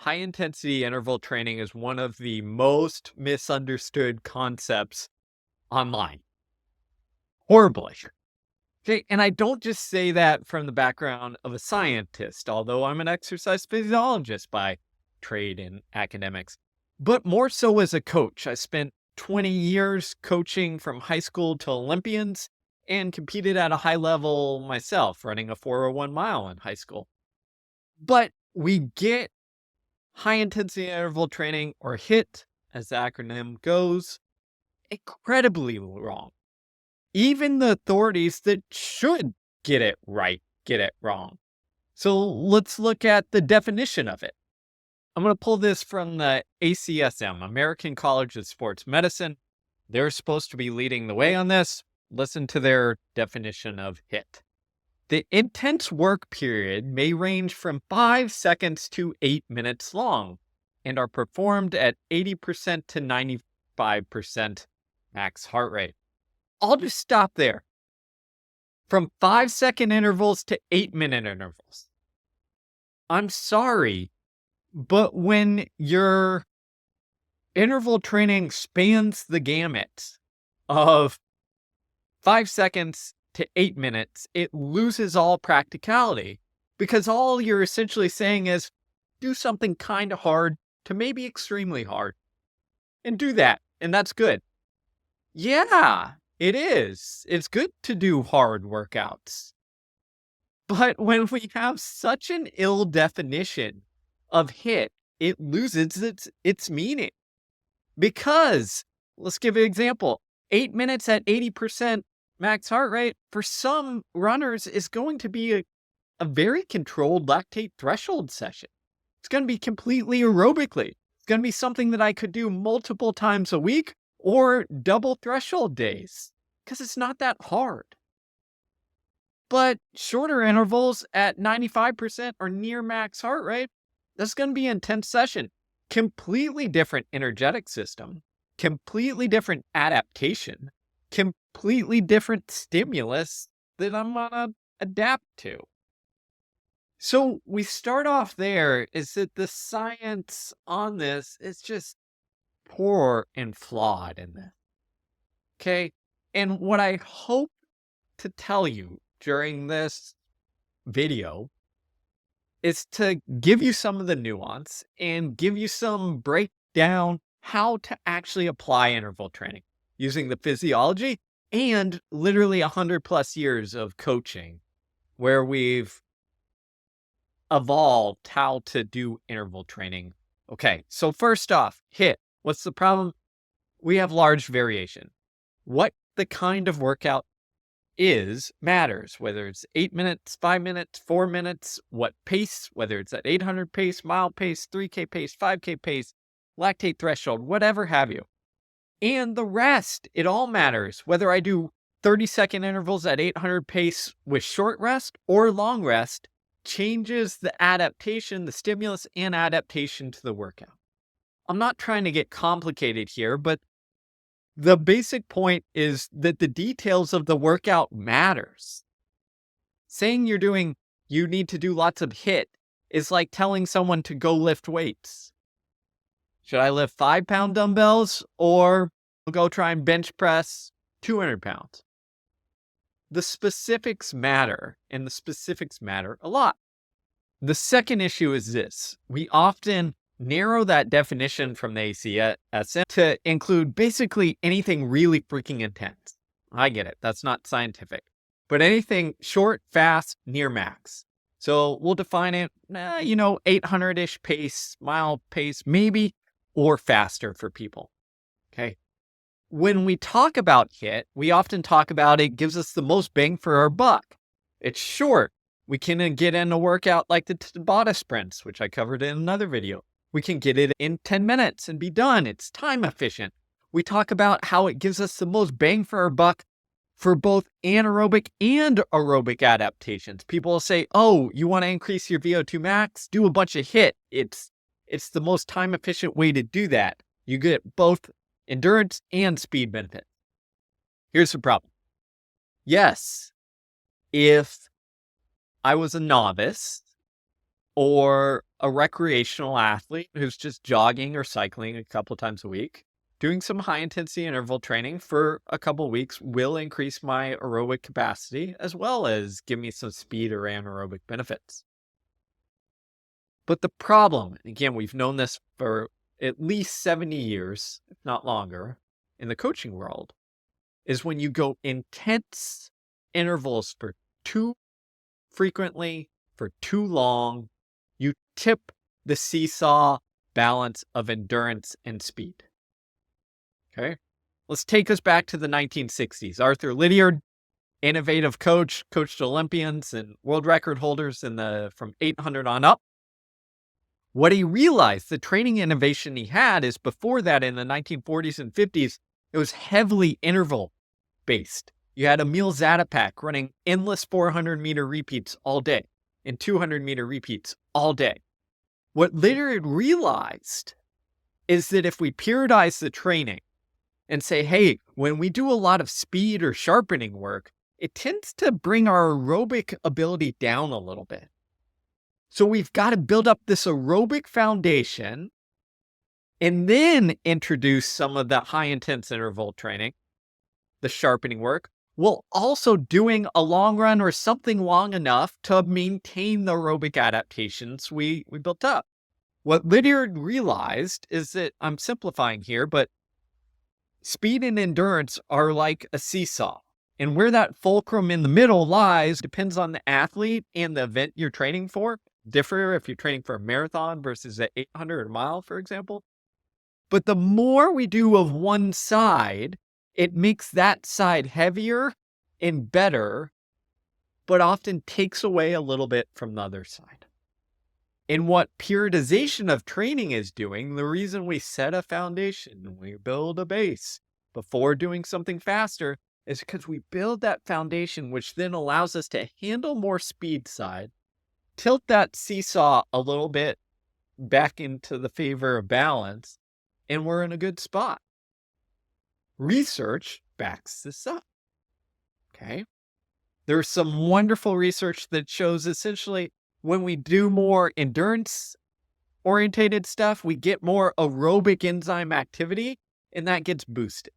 high intensity interval training is one of the most misunderstood concepts online. Horribly. Okay, and I don't just say that from the background of a scientist, although I'm an exercise physiologist by trade and academics, but more so as a coach. I spent 20 years coaching from high school to Olympians and competed at a high level myself, running a 401 mile in high school. But we get high intensity interval training, or HIIT, as the acronym goes, incredibly wrong. Even the authorities that should get it right get it wrong. So let's look at the definition of it. I'm going to pull this from the ACSM, American College of Sports Medicine. They're supposed to be leading the way on this. Listen to their definition of HIIT. The intense work period may range from 5 seconds to 8 minutes long and are performed at 80% to 95% max heart rate. I'll just stop there. From 5-second intervals to 8-minute intervals. I'm sorry, but when your interval training spans the gamut of 5 seconds to 8 minutes, it loses all practicality, because all you're essentially saying is do something kind of hard to maybe extremely hard and do that. And that's good. Yeah, it is. It's good to do hard workouts. But when we have such an ill definition of HIIT, it loses its meaning. Because, let's give an example, 8 minutes at 80% max heart rate for some runners is going to be a very controlled lactate threshold session. It's going to be completely aerobically. It's going to be something that I could do multiple times a week or double threshold days, because it's not that hard. But shorter intervals at 95% or near max heart rate, that's going to be an intense session. Completely different energetic system, completely different adaptation, completely different stimulus that I'm going to adapt to. So we start off there, is that the science on this is just poor and flawed in this. Okay? And what I hope to tell you during this video is to give you some of the nuance and give you some breakdown how to actually apply interval training using the physiology and literally 100+ years of coaching where we've evolved how to do interval training. Okay, so first off, HIIT. What's the problem? We have large variation. What the kind of workout is matters, whether it's 8 minutes, 5 minutes, 4 minutes, what pace, whether it's at 800 pace, mile pace, 3K pace, 5K pace, lactate threshold, whatever have you. And the rest, it all matters, whether I do 30-second intervals at 800 pace with short rest or long rest, changes the adaptation, the stimulus and adaptation to the workout. I'm not trying to get complicated here, but the basic point is that the details of the workout matters. Saying you need to do lots of HIIT is like telling someone to go lift weights. Should I lift 5-pound dumbbells or go try and bench press 200 pounds? The specifics matter, and the specifics matter a lot. The second issue is this. We often narrow that definition from the ACSM to include basically anything really freaking intense. I get it. That's not scientific. But anything short, fast, near max. So we'll define it, 800-ish pace, mile pace, maybe, or faster for people. Okay. When we talk about HIIT, we often talk about it gives us the most bang for our buck. It's short. We can get in a workout like the Tabata sprints, which I covered in another video. We can get it in 10 minutes and be done. It's time efficient. We talk about how it gives us the most bang for our buck for both anaerobic and aerobic adaptations. People will say, oh, you want to increase your VO2 max? Do a bunch of HIIT. It's the most time efficient way to do that. You get both endurance and speed benefit. Here's the problem. Yes, if I was a novice or a recreational athlete who's just jogging or cycling a couple times a week, doing some high intensity interval training for a couple weeks will increase my aerobic capacity as well as give me some speed or anaerobic benefits. But the problem, again, we've known this for at least 70 years, if not longer, in the coaching world, is when you go intense intervals for too frequently, for too long, you tip the seesaw balance of endurance and speed. Okay. Let's take us back to the 1960s. Arthur Lydiard, innovative coach, coached Olympians and world record holders from 800 on up. What he realized, the training innovation he had is before that in the 1940s and 50s, it was heavily interval based. You had Emil Zatopek running endless 400-meter repeats all day and 200-meter repeats all day. What Lydiard realized is that if we periodize the training and say, hey, when we do a lot of speed or sharpening work, it tends to bring our aerobic ability down a little bit. So we've got to build up this aerobic foundation and then introduce some of the high intense interval training, the sharpening work, while also doing a long run or something long enough to maintain the aerobic adaptations we built up. What Lydiard realized is that, I'm simplifying here, but speed and endurance are like a seesaw. And where that fulcrum in the middle lies depends on the athlete and the event you're training for. Differ if you're training for a marathon versus an 800 mile, for example. But the more we do of one side, it makes that side heavier and better, but often takes away a little bit from the other side. And what periodization of training is doing, the reason we set a foundation, we build a base before doing something faster, is because we build that foundation, which then allows us to handle more speed side, tilt that seesaw a little bit back into the favor of balance, and we're in a good spot. Research backs this up. Okay. There's some wonderful research that shows essentially when we do more endurance orientated stuff, we get more aerobic enzyme activity and that gets boosted.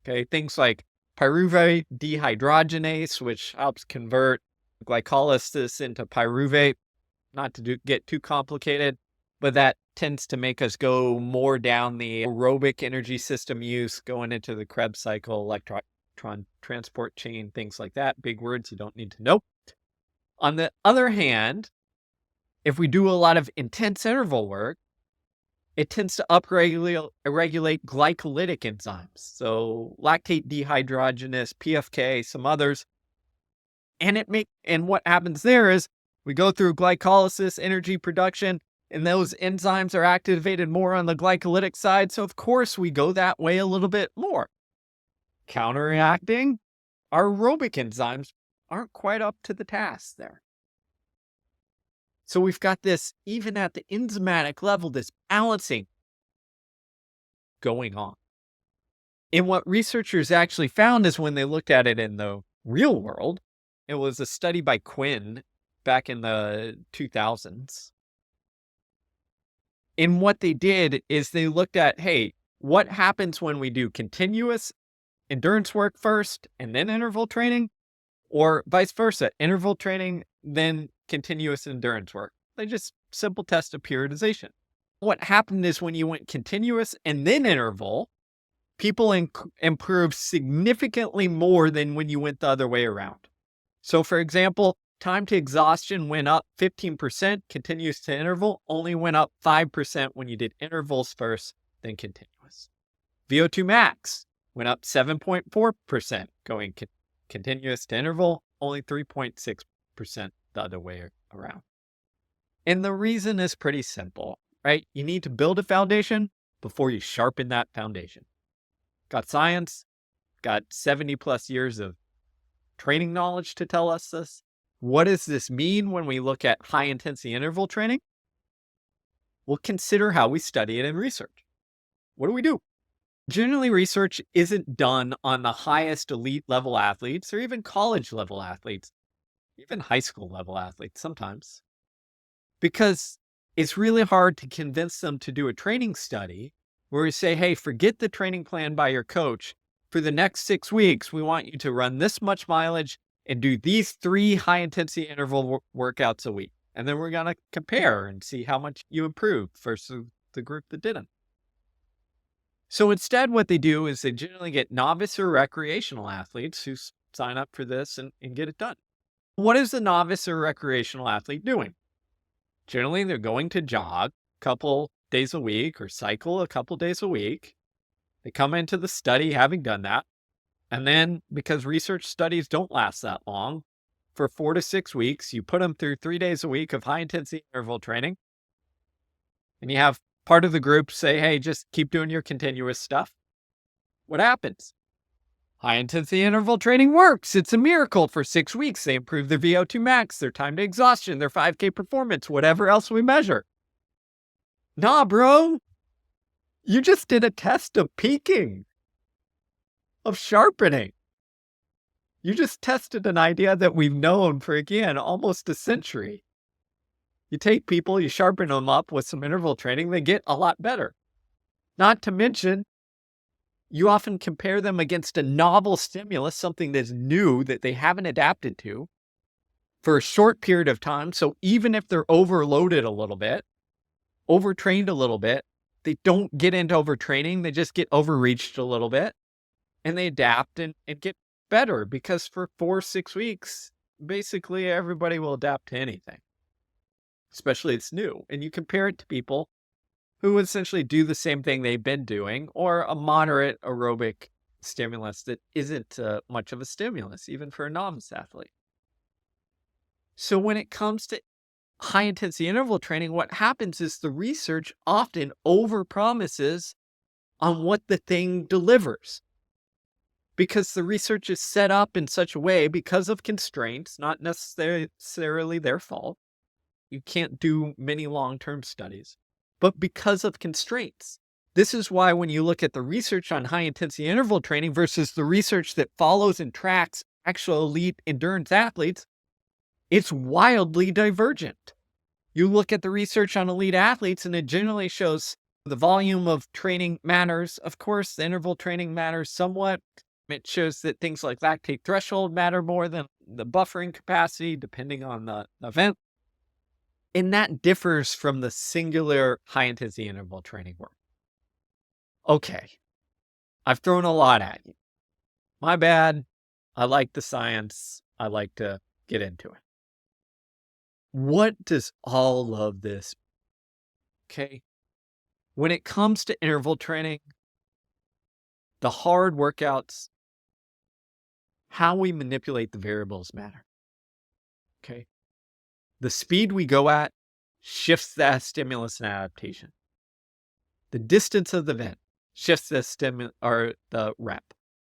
Okay. Things like pyruvate dehydrogenase, which helps convert glycolysis into pyruvate, not to get too complicated, but that tends to make us go more down the aerobic energy system use, going into the Krebs cycle, electron transport chain, things like that. Big words you don't need to know. On the other hand, if we do a lot of intense interval work, it tends to upregulate glycolytic enzymes. So lactate dehydrogenase, PFK, some others. And what happens there is we go through glycolysis, energy production, and those enzymes are activated more on the glycolytic side. So of course we go that way a little bit more. Counteracting, our aerobic enzymes aren't quite up to the task there. So we've got this, even at the enzymatic level, this balancing going on. And what researchers actually found is when they looked at it in the real world, it was a study by Quinn back in the 2000s. And what they did is they looked at, hey, what happens when we do continuous endurance work first and then interval training, or vice versa, interval training, then continuous endurance work? They just simple test of periodization. What happened is when you went continuous and then interval, people improved significantly more than when you went the other way around. So for example, time to exhaustion went up 15%, continuous to interval only went up 5% when you did intervals first, then continuous. VO2 max went up 7.4% going continuous to interval, only 3.6% the other way around. And the reason is pretty simple, right? You need to build a foundation before you sharpen that foundation. Got science, got 70 plus years of training knowledge to tell us this. What does this mean when we look at high intensity interval training? We'll consider how we study it in research. What do we do? Generally, research isn't done on the highest elite level athletes or even college level athletes, even high school level athletes sometimes. because it's really hard to convince them to do a training study where we say, hey, forget the training plan by your coach. For the next 6 weeks, we want you to run this much mileage and do these 3 high intensity interval workouts a week. And then we're going to compare and see how much you improved versus the group that didn't. So instead, what they do is they generally get novice or recreational athletes who sign up for this and get it done. What is the novice or recreational athlete doing? Generally, they're going to jog a couple days a week or cycle a couple days a week. They come into the study having done that. And then, because research studies don't last that long, for 4 to 6 weeks, you put them through 3 days a week of high intensity interval training. And you have part of the group say, hey, just keep doing your continuous stuff. What happens? High intensity interval training works. It's a miracle. For 6 weeks, they improve their VO2 max, their time to exhaustion, their 5K performance, whatever else we measure. Nah, bro. You just did a test of peaking, of sharpening. You just tested an idea that we've known for, again, almost a century. You take people, you sharpen them up with some interval training, they get a lot better. Not to mention, you often compare them against a novel stimulus, something that's new that they haven't adapted to for a short period of time. So even if they're overloaded a little bit, overtrained a little bit, they don't get into overtraining. They just get overreached a little bit and they adapt and get better, because for 4 or 6 weeks, basically everybody will adapt to anything, especially it's new. And you compare it to people who essentially do the same thing they've been doing, or a moderate aerobic stimulus that isn't much of a stimulus, even for a novice athlete. So when it comes to high intensity interval training, what happens is the research often overpromises on what the thing delivers, because the research is set up in such a way, because of constraints, not necessarily their fault. You can't do many long-term studies, but because of constraints. This is why when you look at the research on high intensity interval training versus the research that follows and tracks actual elite endurance athletes, it's wildly divergent. You look at the research on elite athletes and it generally shows the volume of training matters. Of course, the interval training matters somewhat. It shows that things like lactate threshold matter more than the buffering capacity, depending on the event. And that differs from the singular high-intensity interval training work. Okay, I've thrown a lot at you. My bad. I like the science. I like to get into it. What does all of this mean? Okay? When it comes to interval training, the hard workouts, how we manipulate the variables matter. Okay? The speed we go at shifts that stimulus and adaptation. The distance of the event shifts the rep,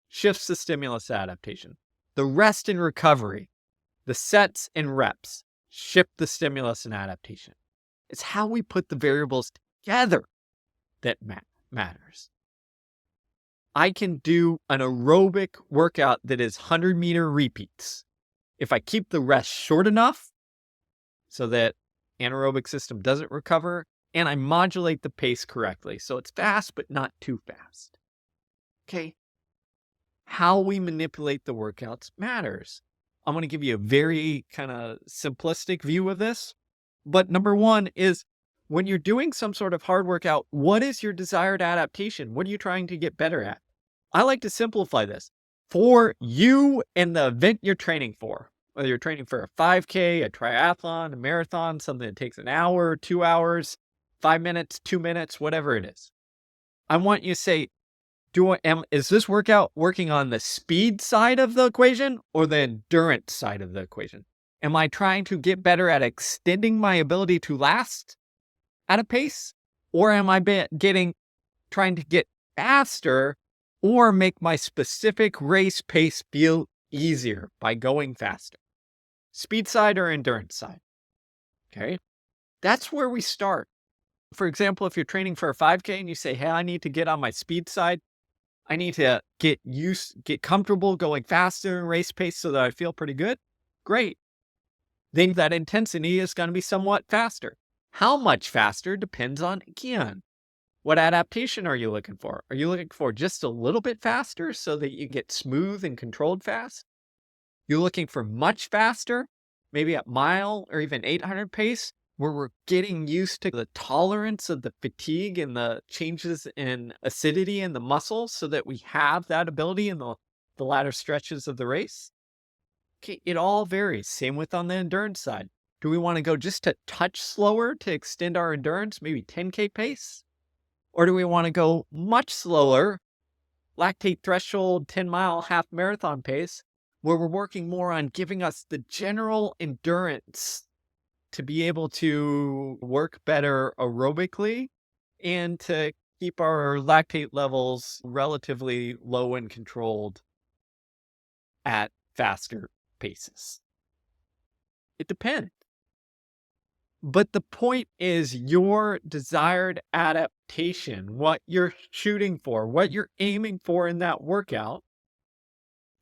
shifts the stimulus adaptation. The rest and recovery, the sets and reps, shift the stimulus and adaptation. It's how we put the variables together that matters. I can do an aerobic workout that is 100-meter repeats if I keep the rest short enough so that anaerobic system doesn't recover, and I modulate the pace correctly. So it's fast, but not too fast. Okay. How we manipulate the workouts matters. I'm going to give you a very kind of simplistic view of this. But number one is, when you're doing some sort of hard workout, what is your desired adaptation? What are you trying to get better at? I like to simplify this for you and the event you're training for. Whether you're training for a 5K, a triathlon, a marathon, something that takes an hour, 2 hours, 5 minutes, 2 minutes, whatever it is. I want you to say, is this workout working on the speed side of the equation or the endurance side of the equation? Am I trying to get better at extending my ability to last at a pace? Or am I trying to get faster or make my specific race pace feel easier by going faster? Speed side or endurance side? Okay. That's where we start. For example, if you're training for a 5K and you say, hey, I need to get on my speed side, I need to get comfortable going faster in race pace so that I feel pretty good. Great. then that intensity is going to be somewhat faster. How much faster depends on, again, what adaptation are you looking for? Are you looking for just a little bit faster so that you get smooth and controlled fast? You're looking for much faster, maybe at mile or even 800 pace, where we're getting used to the tolerance of the fatigue and the changes in acidity in the muscles so that we have that ability in the latter stretches of the race. Okay, it all varies. Same with on the endurance side. Do we want to go just a touch slower to extend our endurance, maybe 10K pace? Or do we want to go much slower, lactate threshold, 10-mile half marathon pace, where we're working more on giving us the general endurance to be able to work better aerobically and to keep our lactate levels relatively low and controlled at faster paces? It depends. But the point is your desired adaptation, what you're shooting for, what you're aiming for in that workout,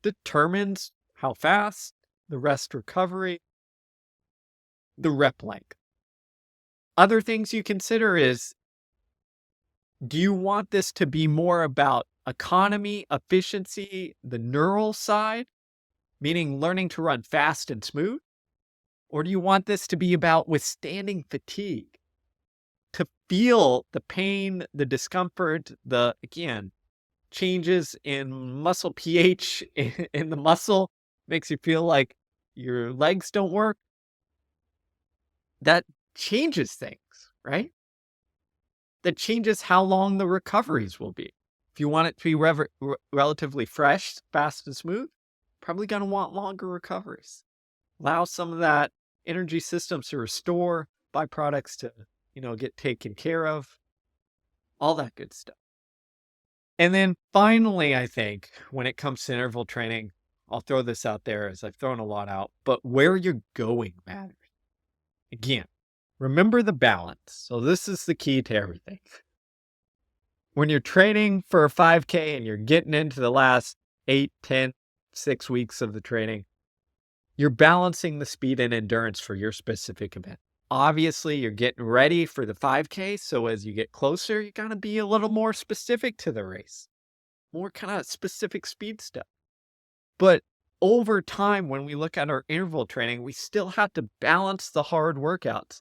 determines how fast, the rest recovery, the rep length. Other things you consider is, do you want this to be more about economy, efficiency, the neural side, meaning learning to run fast and smooth? Or do you want this to be about withstanding fatigue, to feel the pain, the discomfort, the, again, changes in muscle pH in the muscle makes you feel like your legs don't work? That changes things, right? That changes how long the recoveries will be. If you want it to be relatively fresh, fast, and smooth, probably going to want longer recoveries. Allow some of that energy systems to restore, byproducts to, get taken care of, all that good stuff. And then finally, I think when it comes to interval training, I'll throw this out there as I've thrown a lot out, but where you're going matters. Again, remember the balance. So this is the key to everything. When you're training for a 5K and you're getting into the last 8, 10, 6 weeks of the training, you're balancing the speed and endurance for your specific event. Obviously, you're getting ready for the 5K. So as you get closer, you got to be a little more specific to the race, more kind of specific speed stuff. But over time, when we look at our interval training, we still have to balance the hard workouts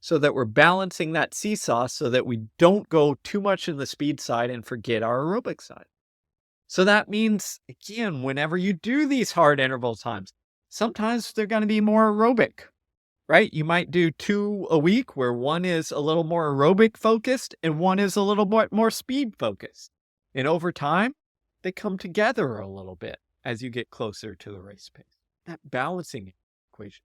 so that we're balancing that seesaw so that we don't go too much in the speed side and forget our aerobic side. So that means, again, whenever you do these hard interval times, sometimes they're going to be more aerobic, right? You might do 2 a week where one is a little more aerobic focused and one is a little more speed focused. And over time, they come together a little bit as you get closer to the race pace. That balancing equation.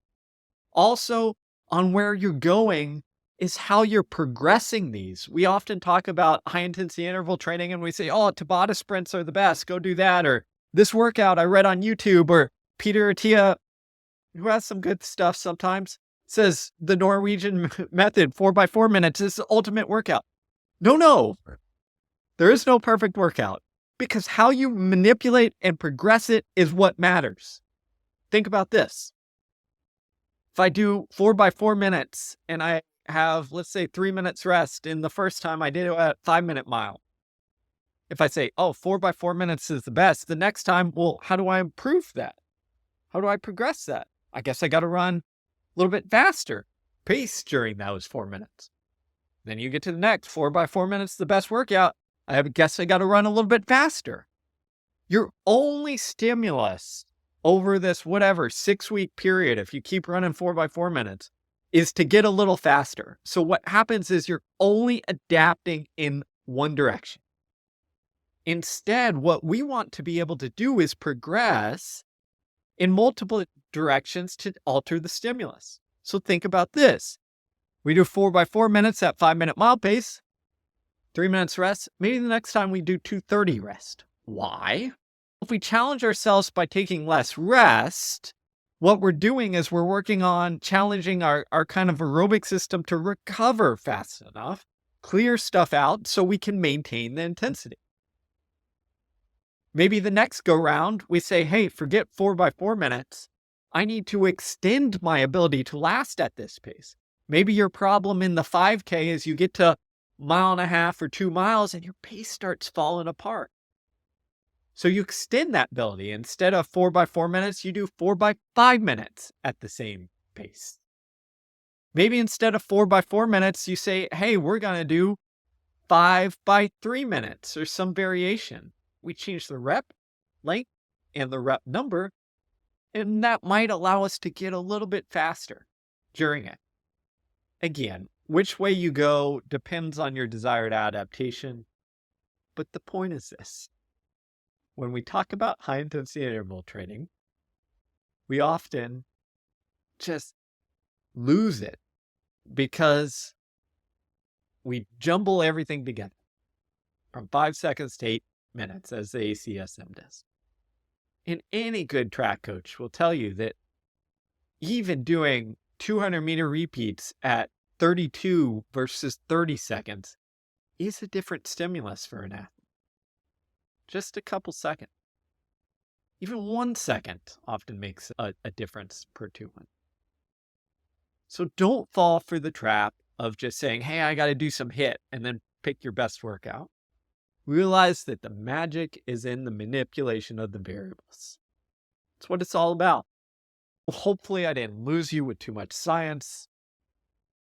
Also, on where you're going is how you're progressing these. We often talk about high intensity interval training and we say, oh, Tabata sprints are the best. Go do that. Or this workout I read on YouTube, or Peter Attia, who has some good stuff sometimes, says the Norwegian method, 4x4 minutes, is the ultimate workout. No. There is no perfect workout because how you manipulate and progress it is what matters. Think about this. If I do 4x4 minutes and I have, let's say, 3 minutes rest in the first time I did it at 5-minute mile. If I say, 4x4 minutes is the best, the next time, well, how do I improve that? How do I progress that? I guess I got to run a little bit faster pace during those 4 minutes. Then you get to the next 4x4 minutes, the best workout. I guess I got to run a little bit faster. Your only stimulus over this 6-week period, if you keep running 4x4 minutes, is to get a little faster. So what happens is you're only adapting in one direction. Instead, what we want to be able to do is progress in multiple directions to alter the stimulus. So think about this. We do 4x4 minutes at 5-minute mile pace, 3 minutes rest. Maybe the next time we do 2:30 rest. Why? If we challenge ourselves by taking less rest, what we're doing is we're working on challenging our kind of aerobic system to recover fast enough, clear stuff out so we can maintain the intensity. Maybe the next go round, we say, hey, forget 4x4 minutes. I need to extend my ability to last at this pace. Maybe your problem in the 5K is you get to 1.5 miles or 2 miles and your pace starts falling apart. So you extend that ability. Instead of 4x4 minutes, you do 4x5 minutes at the same pace. Maybe instead of 4x4 minutes, you say, hey, we're going to do 5x3 minutes or some variation. We change the rep length and the rep number, and that might allow us to get a little bit faster during it. Again, which way you go depends on your desired adaptation. But the point is this. When we talk about high intensity interval training, we often just lose it because we jumble everything together from 5 seconds to 8 minutes, as the ACSM does. And any good track coach will tell you that even doing 200-meter repeats at 32 versus 30 seconds is a different stimulus for an athlete. Just a couple seconds. Even 1 second often makes a difference per 200. So don't fall for the trap of just saying, hey, I got to do some HIIT and then pick your best workout. Realize that the magic is in the manipulation of the variables. That's what it's all about. Well, hopefully I didn't lose you with too much science.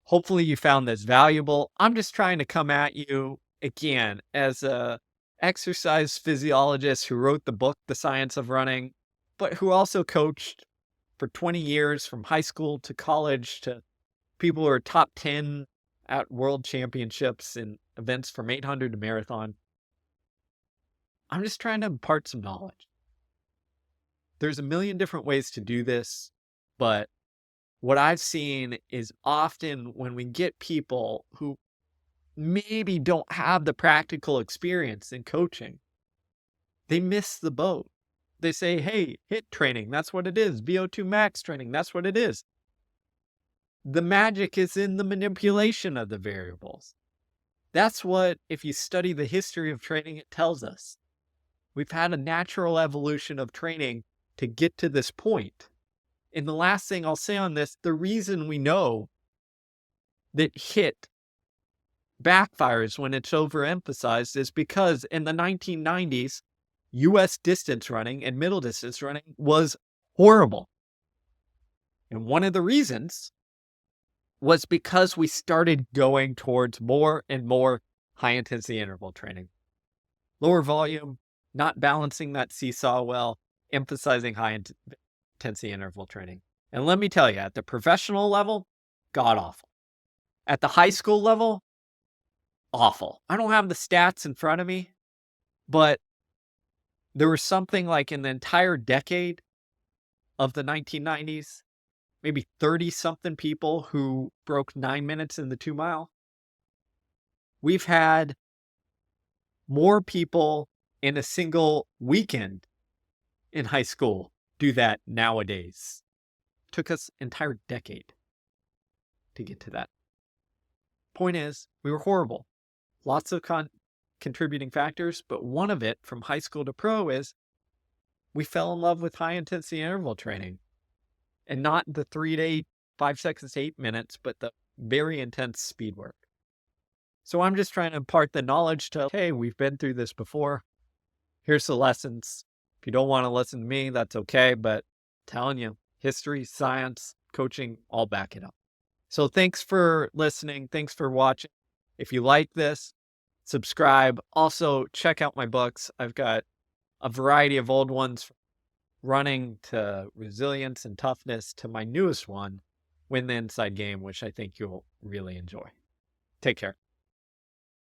Hopefully you found this valuable. I'm just trying to come at you again as a exercise physiologist who wrote the book, The Science of Running, but who also coached for 20 years from high school to college to people who are top 10 at world championships in events from 800 to marathon. I'm just trying to impart some knowledge. There's a million different ways to do this, but what I've seen is often when we get people who maybe don't have the practical experience in coaching, they miss the boat. They say, hey, HIIT training, that's what it is. VO2 max training, that's what it is. The magic is in the manipulation of the variables. That's what, if you study the history of training, it tells us. We've had a natural evolution of training to get to this point. And the last thing I'll say on this, the reason we know that HIIT backfires when it's overemphasized is because in the 1990s, US distance running and middle distance running was horrible. And one of the reasons was because we started going towards more and more high intensity interval training. Lower volume, not balancing that seesaw well, emphasizing high intensity interval training. And let me tell you, at the professional level, god awful. At the high school level, awful. I don't have the stats in front of me, but there was something like in the entire decade of the 1990s, maybe 30-something people who broke 9 minutes in the 2 mile. We've had more people in a single weekend in high school do that nowadays. It took us an entire decade to get to that. Point is, we were horrible. Lots of contributing factors, but one of it from high school to pro is we fell in love with high intensity interval training, and not the 3 to 8, 5 seconds to 8 minutes, but the very intense speed work. So I'm just trying to impart the knowledge to, hey, we've been through this before. Here's the lessons. If you don't want to listen to me, that's okay, but I'm telling you, history, science, coaching, all back it up. So thanks for listening. Thanks for watching. If you like this, subscribe. Also, check out my books. I've got a variety of old ones, from running to resilience and toughness to my newest one, Win the Inside Game, which I think you'll really enjoy. Take care.